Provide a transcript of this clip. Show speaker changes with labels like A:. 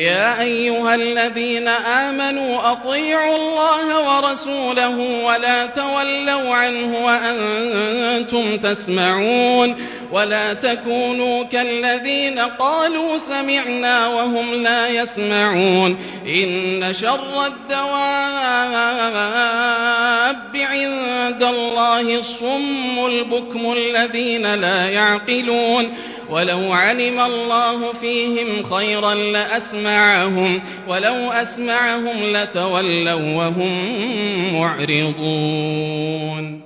A: يا أيها الذين آمنوا أطيعوا الله ورسوله ولا تولوا عنه وأنتم تسمعون ولا تكونوا كالذين قالوا سمعنا وهم لا يسمعون إن شر الدواب عند الله الصم البكم الذين لا يعقلون ولو علم الله فيهم خيرا لأسمعهم ولو أسمعهم لتولوا وهم معرضون